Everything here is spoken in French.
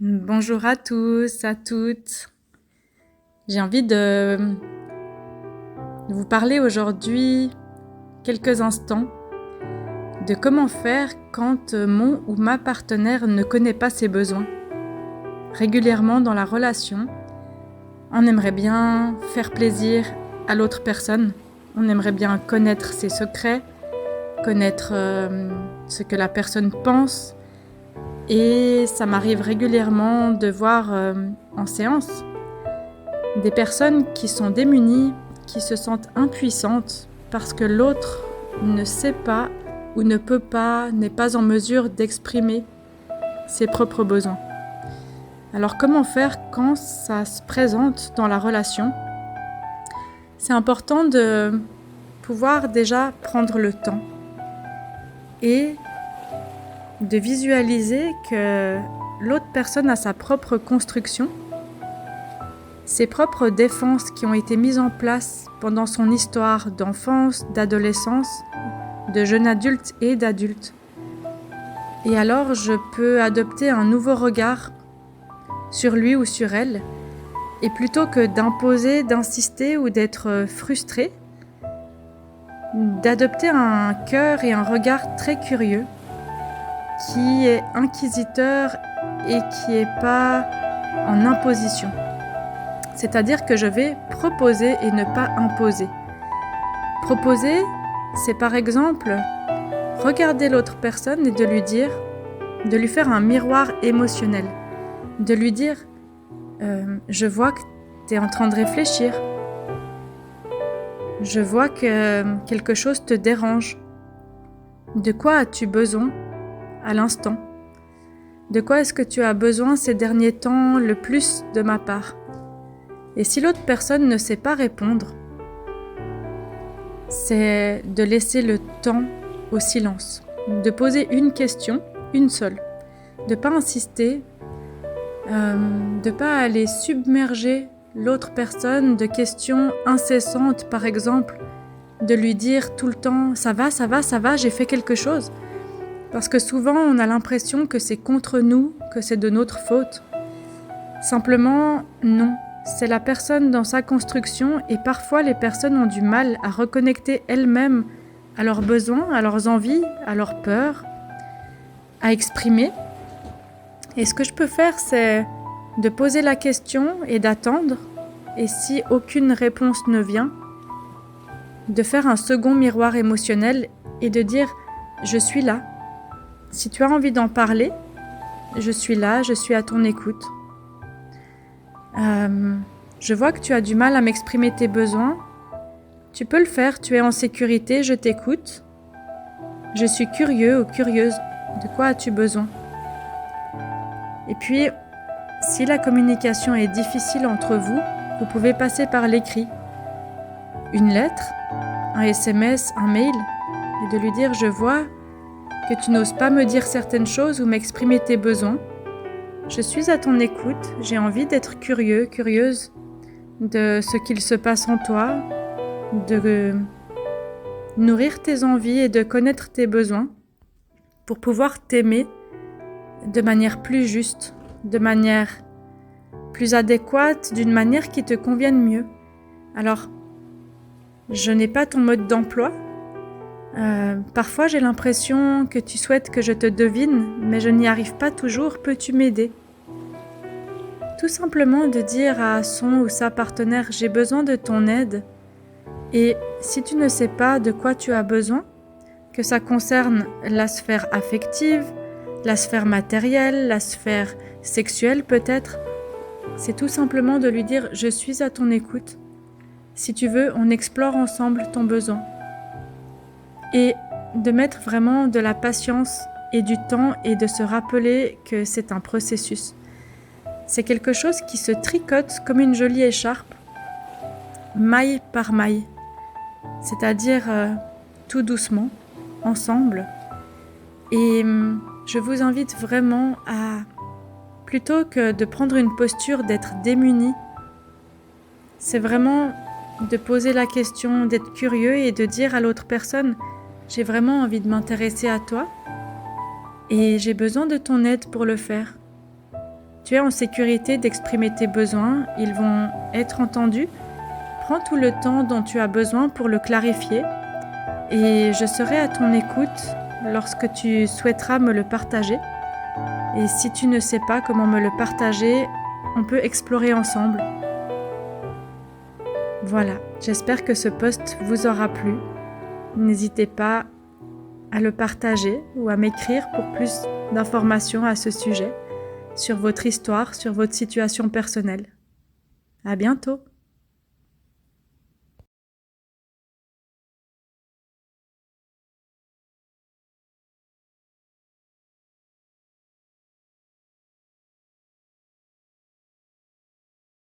Bonjour à tous, à toutes. J'ai envie de vous parler aujourd'hui quelques instants de comment faire quand mon ou ma partenaire ne connaît pas ses besoins. Régulièrement dans la relation, on aimerait bien faire plaisir à l'autre personne, on aimerait bien connaître ses secrets, connaître ce que la personne pense, et ça m'arrive régulièrement de voir en séance des personnes qui sont démunies, qui se sentent impuissantes parce que l'autre ne sait pas ou ne peut pas, n'est pas en mesure d'exprimer ses propres besoins. Alors comment faire quand ça se présente dans la relation ? C'est important de pouvoir déjà prendre le temps et de visualiser que l'autre personne a sa propre construction, ses propres défenses qui ont été mises en place pendant son histoire d'enfance, d'adolescence, de jeune adulte et d'adulte. Et alors je peux adopter un nouveau regard sur lui ou sur elle, et plutôt que d'imposer, d'insister ou d'être frustré, d'adopter un cœur et un regard très curieux, qui est inquisiteur et qui n'est pas en imposition. C'est-à-dire que je vais proposer et ne pas imposer. Proposer, c'est par exemple regarder l'autre personne et de lui dire, de lui faire un miroir émotionnel, de lui dire je vois que tu es en train de réfléchir, je vois que quelque chose te dérange. De quoi as-tu besoin à l'instant ? De quoi est-ce que tu as besoin ces derniers temps le plus de ma part ? Et si l'autre personne ne sait pas répondre, c'est de laisser le temps au silence, de poser une question, une seule, de ne pas insister, de ne pas aller submerger l'autre personne de questions incessantes, par exemple, de lui dire tout le temps « ça va, j'ai fait quelque chose ». Parce que souvent on a l'impression que c'est contre nous, que c'est de notre faute. Simplement, non. C'est la personne dans sa construction et parfois les personnes ont du mal à reconnecter elles-mêmes à leurs besoins, à leurs envies, à leurs peurs, à exprimer. Et ce que je peux faire, c'est de poser la question et d'attendre. Et si aucune réponse ne vient, de faire un second miroir émotionnel et de dire « je suis là ». Si tu as envie d'en parler, je suis là, je suis à ton écoute. Je vois que tu as du mal à m'exprimer tes besoins. Tu peux le faire, tu es en sécurité, je t'écoute. Je suis curieux ou curieuse. De quoi as-tu besoin ? Et puis, si la communication est difficile entre vous, vous pouvez passer par l'écrit. Une lettre, un SMS, un mail, et de lui dire « je vois que tu n'oses pas me dire certaines choses ou m'exprimer tes besoins. Je suis à ton écoute, j'ai envie d'être curieux, curieuse de ce qu'il se passe en toi, de nourrir tes envies et de connaître tes besoins pour pouvoir t'aimer de manière plus juste, de manière plus adéquate, d'une manière qui te convienne mieux. Alors, je n'ai pas ton mode d'emploi. Parfois, j'ai l'impression que tu souhaites que je te devine, mais je n'y arrive pas toujours. Peux-tu m'aider ? Tout simplement de dire à son ou sa partenaire « j'ai besoin de ton aide » et si tu ne sais pas de quoi tu as besoin, que ça concerne la sphère affective, la sphère matérielle, la sphère sexuelle peut-être, c'est tout simplement de lui dire « je suis à ton écoute ». Si tu veux, on explore ensemble ton besoin. Et de mettre vraiment de la patience et du temps et de se rappeler que c'est un processus. C'est quelque chose qui se tricote comme une jolie écharpe, maille par maille, c'est-à-dire tout doucement, ensemble. Et je vous invite vraiment à, plutôt que de prendre une posture d'être démuni, c'est vraiment de poser la question, d'être curieux et de dire à l'autre personne « j'ai vraiment envie de m'intéresser à toi et j'ai besoin de ton aide pour le faire ». Tu es en sécurité d'exprimer tes besoins, ils vont être entendus. Prends tout le temps dont tu as besoin pour le clarifier et je serai à ton écoute lorsque tu souhaiteras me le partager. Et si tu ne sais pas comment me le partager, on peut explorer ensemble. Voilà, j'espère que ce post vous aura plu. N'hésitez pas à le partager ou à m'écrire pour plus d'informations à ce sujet, sur votre histoire, sur votre situation personnelle. À bientôt!